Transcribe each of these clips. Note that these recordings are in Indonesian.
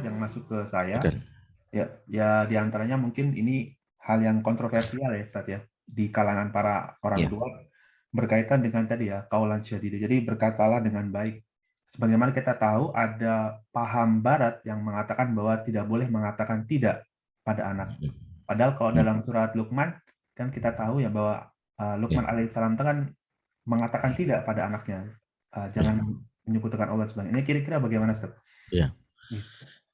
Ustadz yang masuk ke saya. Silakan. Ya diantaranya mungkin ini hal yang kontroversial ya Ustadz ya di kalangan para orang Ya, tua berkaitan dengan tadi ya kaulan syadid. Jadi berkatalah dengan baik. Sebagaimana kita tahu ada paham Barat yang mengatakan bahwa tidak boleh mengatakan tidak pada anak. Padahal kalau Hmm. dalam surat Luqman kan kita tahu ya bahwa Ya, Luqman alaihissalam itu kan mengatakan tidak pada anaknya. ya, Jangan menyebutkan Allah sebagainya. Ini kira-kira bagaimana Ustaz? ya. Gitu.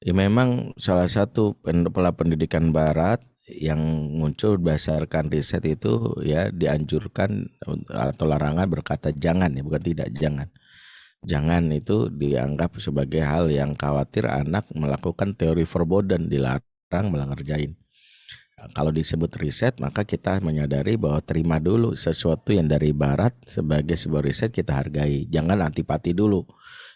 Ya, memang salah satu pola pendidikan Barat yang muncul berdasarkan riset itu ya dianjurkan atau larangan berkata jangan, ya bukan tidak, jangan. Jangan itu dianggap sebagai hal yang khawatir anak melakukan teori verboten, dilarang mengerjain. Kalau disebut riset, maka kita menyadari bahwa terima dulu sesuatu yang dari Barat sebagai sebuah riset, kita hargai. Jangan antipati dulu.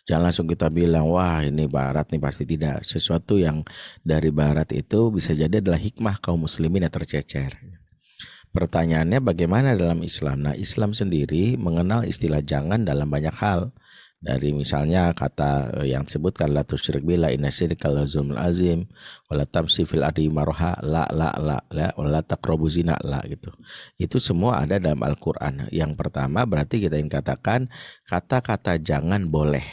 Jangan langsung kita bilang, wah ini Barat nih, pasti tidak. Sesuatu yang dari Barat itu bisa jadi adalah hikmah kaum muslimin yang tercecer. Pertanyaannya bagaimana dalam Islam? Nah, Islam sendiri mengenal istilah jangan dalam banyak hal. Dari misalnya kata yang disebutkan la tusyrik billah inna syirka la zulmun azim wala tamsi fil ardi marha la wala taqrabu zina la gitu. Itu semua ada dalam Al-Qur'an. Yang pertama berarti kita ingin katakan kata-kata jangan boleh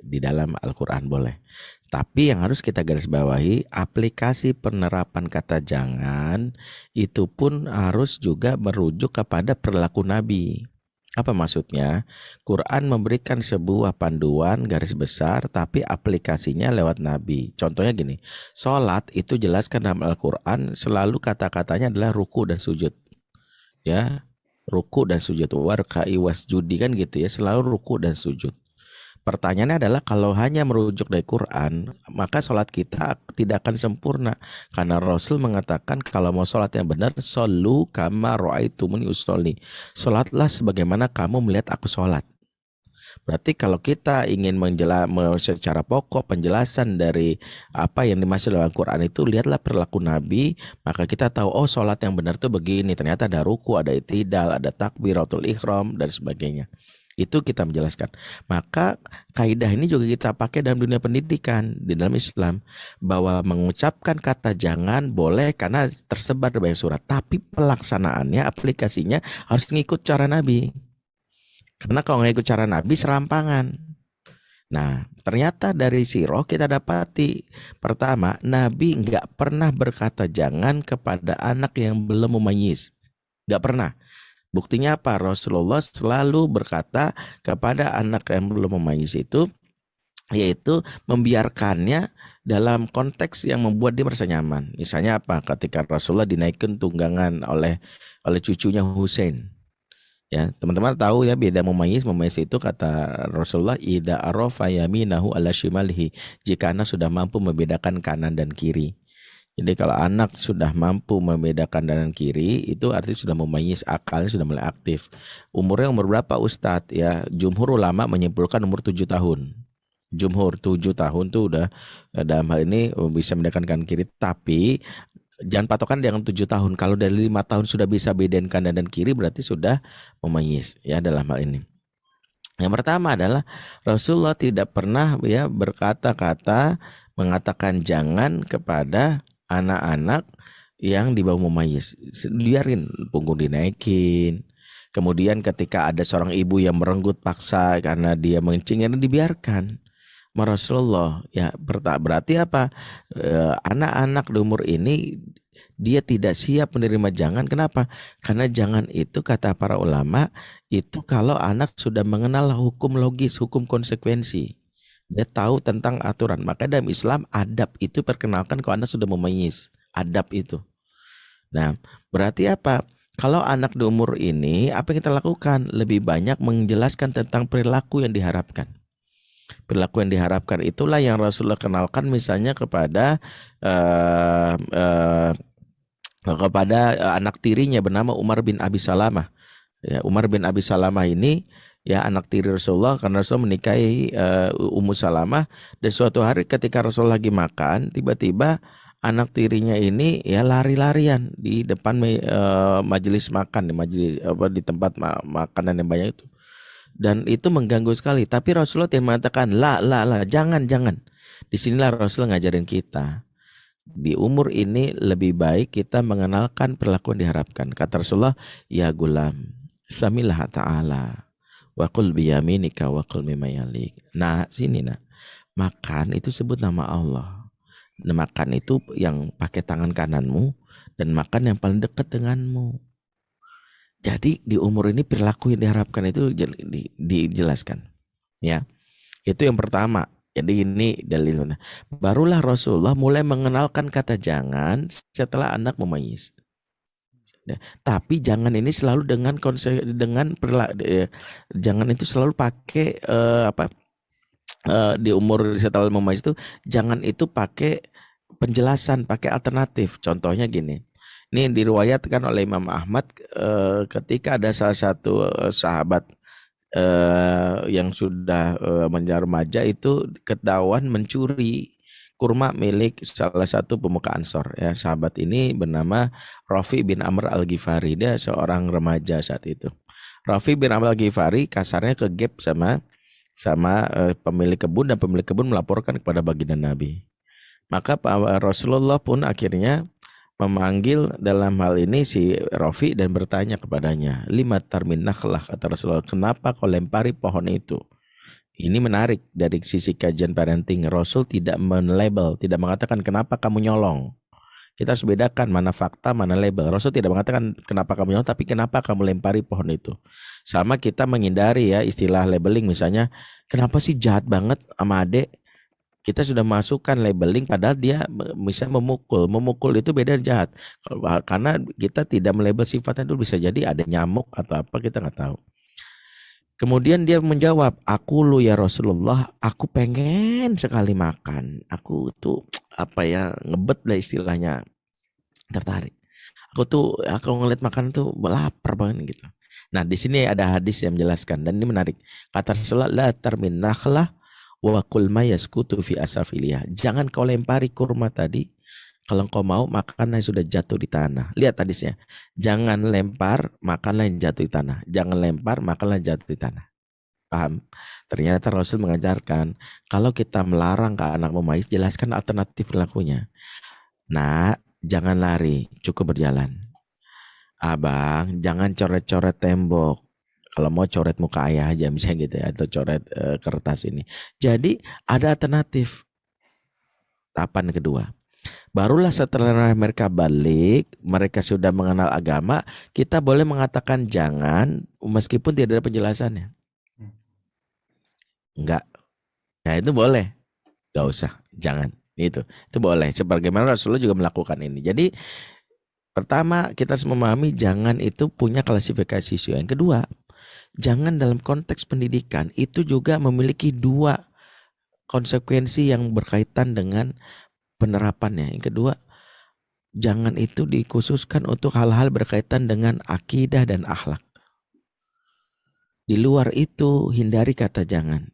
di dalam Al-Qur'an boleh. Tapi yang harus kita garis bawahi, aplikasi penerapan kata jangan itu pun harus juga merujuk kepada perilaku Nabi. Apa maksudnya? Quran memberikan sebuah panduan garis besar, tapi aplikasinya lewat Nabi. Contohnya gini, sholat itu jelaskan dalam Al-Quran selalu kata-katanya adalah ruku dan sujud. Ya, ruku dan sujud. Warka'i wasjudi kan gitu ya, selalu ruku dan sujud. Pertanyaannya adalah kalau hanya merujuk dari Quran, maka sholat kita tidak akan sempurna. Karena Rasul mengatakan kalau mau sholat yang benar, shollu kama ra'aitumuni usolli. Sholatlah sebagaimana kamu melihat aku sholat. Berarti kalau kita ingin secara pokok penjelasan dari apa yang dimaksud dalam Quran itu, lihatlah perilaku Nabi, maka kita tahu oh sholat yang benar itu begini. Ternyata ada ruku, ada itidal, ada takbiratul ihram dan sebagainya. Itu kita menjelaskan. Maka kaidah ini juga kita pakai dalam dunia pendidikan di dalam Islam, bahwa mengucapkan kata jangan boleh karena tersebar di banyak surat, tapi pelaksanaannya, aplikasinya harus mengikut cara Nabi. Karena kalau nggak ikut cara Nabi serampangan. Nah, ternyata dari sirah kita dapati, pertama, Nabi nggak pernah berkata jangan kepada anak yang belum memayyiz. Nggak pernah. Buktinya apa? Rasulullah selalu berkata kepada anak yang belum memayyiz itu, yaitu membiarkannya dalam konteks yang membuat dia merasa nyaman. Misalnya apa? Ketika Rasulullah dinaikkan tunggangan oleh cucunya Husain. Ya, teman-teman tahu ya beda mumayyiz. Mumayyiz itu kata Rasulullah, ida arafa yaminahu ala shimalihi, jika anak sudah mampu membedakan kanan dan kiri. Jadi kalau anak sudah mampu membedakan kanan dan kiri, itu artinya sudah mumayyiz, akalnya sudah mulai aktif. Umurnya umur berapa Ustadz? Ya, jumhur ulama menyimpulkan umur 7 tahun. Jumhur 7 tahun tuh udah dalam hal ini bisa membedakan kanan kiri. Tapi jangan patokan dengan 7 tahun. Kalau dari 5 tahun sudah bisa bedain kanan dan kiri, berarti sudah memayyiz ya dalam hal ini. Yang pertama adalah Rasulullah tidak pernah ya berkata-kata mengatakan jangan kepada anak-anak yang di bawah memayyiz. Biarin punggung dinaikin. Kemudian ketika ada seorang ibu yang merenggut paksa karena dia mengencing, dibiarkan. Rasulullah ya berarti apa? Anak-anak di umur ini dia tidak siap menerima jangan. Kenapa? Karena jangan itu kata para ulama itu kalau anak sudah mengenal hukum logis, hukum konsekuensi. Dia tahu tentang aturan. Maka dalam Islam adab itu perkenalkan kalau anak sudah memayyiz. Adab itu. Nah, berarti apa? Kalau anak di umur ini, apa yang kita lakukan? Lebih banyak menjelaskan tentang perilaku yang diharapkan. Perilaku yang diharapkan itulah yang Rasulullah kenalkan misalnya kepada uh, uh, anak tirinya bernama Umar bin Abi Salamah. Ya, Umar bin Abi Salamah ini ya anak tiri Rasulullah, karena Rasulullah menikahi Ummu Salamah, dan suatu hari ketika Rasulullah lagi makan, tiba-tiba anak tirinya ini ya lari-larian di depan majelis makan, di tempat makanan yang banyak itu. dan itu mengganggu sekali. Tapi Rasulullah tidak mengatakan la, jangan. Disinilah Rasul ngajarin kita. Di umur ini lebih baik kita mengenalkan perilaku yang diharapkan. Kata Rasulullah, ya gulam, samilah ta'ala, wa qul biyaminika wa qul mimma yalik. Nah, sini nak. Makan itu sebut nama Allah. Nah, makan itu yang pakai tangan kananmu dan makan yang paling dekat denganmu. Jadi di umur ini perilaku yang diharapkan itu dijelaskan. Ya, itu yang pertama. Jadi ini dalilnya. Barulah Rasulullah mulai mengenalkan kata jangan setelah anak memayis. Tapi jangan ini selalu dengan jangan itu selalu pakai di umur setelah memayis itu jangan itu pakai penjelasan, pakai alternatif. Contohnya gini. Ini diriwayatkan oleh Imam Ahmad ketika ada salah satu sahabat yang sudah menjadi remaja itu ketahuan mencuri kurma milik salah satu pemuka Ansor. Ya, sahabat ini bernama Rafi bin Amr al-Ghifari. Dia seorang remaja saat itu. Rafi bin Amr al-Ghifari kasarnya kegep sama pemilik kebun, dan pemilik kebun melaporkan kepada baginda Nabi. Maka Rasulullah pun akhirnya memanggil dalam hal ini si Rafi dan bertanya kepadanya, lima tarmin nakhlah, kata Rasulullah, kenapa kau lempari pohon itu? Ini menarik dari sisi kajian parenting. Rasul tidak men-label, tidak mengatakan kenapa kamu nyolong. Kita harus bedakan mana fakta, mana label. Rasul tidak mengatakan kenapa kamu nyolong, tapi kenapa kamu lempari pohon itu. Sama kita menghindari ya istilah labeling, misalnya kenapa sih jahat banget sama adek? Kita sudah masukkan labeling padahal dia bisa memukul. Memukul itu beda jahat. Karena kita tidak melabel sifatnya, itu bisa jadi ada nyamuk atau apa, kita nggak tahu. Kemudian dia menjawab, aku lu ya Rasulullah, aku pengen sekali makan. Aku tuh ngebet lah istilahnya, tertarik. Aku ngeliat makan tuh lapar banget gitu. Nah di sini ada hadis yang menjelaskan dan ini menarik. Kata Rasulullah, la tarmin nakhlah wa kul ma yaskutu fi asafiliha. Jangan kau lempari kurma tadi kalau kau mau makanlah yang sudah jatuh di tanah. Lihat hadisnya. Jangan lempar, makanlah yang jatuh di tanah. Jangan lempar, makanlah yang jatuh di tanah. Paham? Ternyata Rasul mengajarkan kalau kita melarang ke anak memayis, jelaskan alternatif perilakunya. Nah, jangan lari, cukup berjalan. Abang, jangan coret-coret tembok. Kalau mau coret muka ayah aja misalnya gitu ya, atau coret kertas ini. Jadi ada alternatif. Tahapan kedua. Barulah setelah mereka balik, mereka sudah mengenal agama, kita boleh mengatakan jangan meskipun tidak ada penjelasannya. Enggak. Nah itu boleh. Enggak usah, jangan. Itu boleh. Sebagaimana Rasulullah juga melakukan ini. Jadi pertama kita harus memahami jangan itu punya klasifikasi isu. Yang kedua, jangan dalam konteks pendidikan itu juga memiliki dua konsekuensi yang berkaitan dengan penerapannya. Yang kedua, jangan itu dikhususkan untuk hal-hal berkaitan dengan akidah dan akhlak. Di luar itu hindari kata jangan.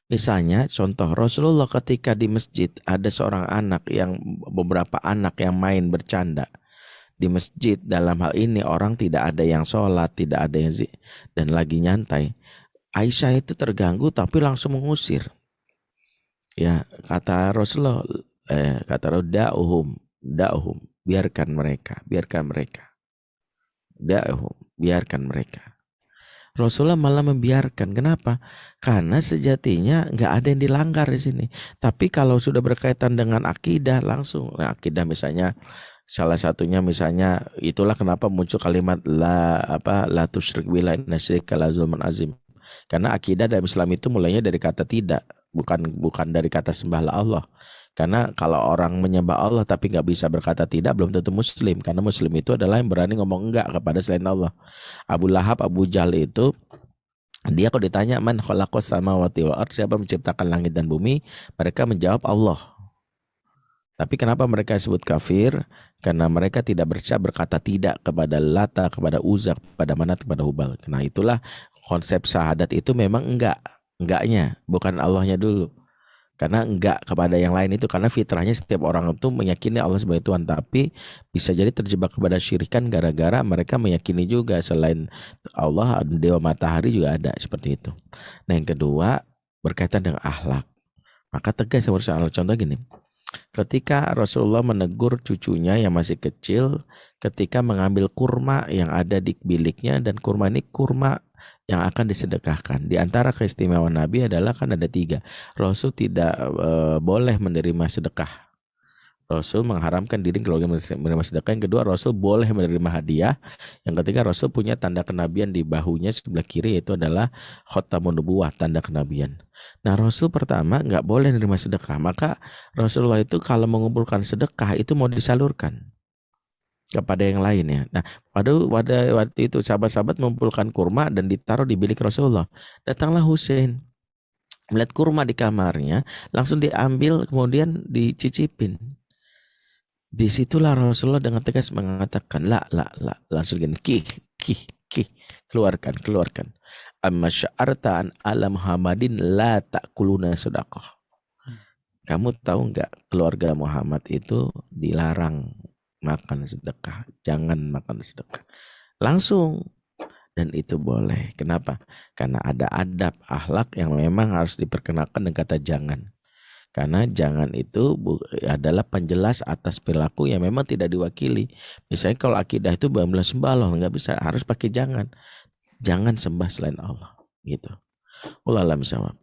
Misalnya contoh Rasulullah ketika di masjid ada beberapa anak yang main bercanda. Di masjid dalam hal ini orang tidak ada yang sholat, tidak ada yang dan lagi nyantai. Aisyah itu terganggu tapi langsung mengusir. Ya, kata Rasulullah, da'uhum, biarkan mereka. Da'uhum, biarkan mereka. Rasulullah malah membiarkan. Kenapa? Karena sejatinya nggak ada yang dilanggar di sini. Tapi kalau sudah berkaitan dengan akidah langsung, akidah misalnya salah satunya misalnya itulah kenapa muncul kalimat la tusyrik billahi innasyirka la zulmun azim. Karena akidah dalam Islam itu mulainya dari kata tidak, bukan dari kata sembahlah Allah. Karena kalau orang menyembah Allah tapi nggak bisa berkata tidak, belum tentu muslim. Karena muslim itu adalah yang berani ngomong enggak kepada selain Allah. Abu Lahab, Abu Jahal itu, dia kalau ditanya man khalaqas samawati wal ardh, siapa menciptakan langit dan bumi, mereka menjawab Allah. Tapi kenapa mereka disebut kafir? Karena mereka tidak bisa berkata tidak kepada Lata, kepada Uzza, kepada Manat, kepada Hubal. Nah itulah konsep syahadat itu memang enggaknya, bukan Allahnya dulu. Karena enggak kepada yang lain itu, karena fitrahnya setiap orang itu meyakini Allah sebagai Tuhan, tapi bisa jadi terjebak kepada syirikan gara-gara mereka meyakini juga selain Allah dewa matahari juga ada, seperti itu. Nah, yang kedua berkaitan dengan akhlak. Maka tegas harus Allah. Contoh gini, ketika Rasulullah menegur cucunya yang masih kecil ketika mengambil kurma yang ada di biliknya, dan kurma ini kurma yang akan disedekahkan. Di antara keistimewaan Nabi adalah kan ada 3. Rasul tidak boleh menerima sedekah. Rasul mengharamkan diri keluarga menerima sedekah. Yang kedua, Rasul boleh menerima hadiah. Yang ketiga, Rasul punya tanda kenabian di bahunya sebelah kiri, yaitu adalah khotamun nubuwah, tanda kenabian. Nah, Rasul pertama nggak boleh menerima sedekah. Maka Rasulullah itu kalau mengumpulkan sedekah itu mau disalurkan kepada yang lain ya. Nah, pada waktu itu sahabat-sahabat mengumpulkan kurma dan ditaruh di bilik Rasulullah. Datanglah Husain, melihat kurma di kamarnya, langsung diambil kemudian dicicipin. Disitulah Rasulullah dengan tegas mengatakan, la, langsung gini, keluarkan. Amma sya'arta an ala Muhammadin la ta'kuluna sedekah. Kamu tahu nggak, keluarga Muhammad itu dilarang makan sedekah, jangan makan sedekah. Langsung, dan itu boleh. Kenapa? Karena ada adab akhlak yang memang harus diperkenalkan dengan kata jangan. Karena jangan itu adalah penjelas atas perilaku yang memang tidak diwakili. Misalnya kalau akidah itu benar-benar sembah Allah, nggak bisa, harus pakai jangan. Jangan sembah selain Allah, gitu. Wallahu a'lam bishawab.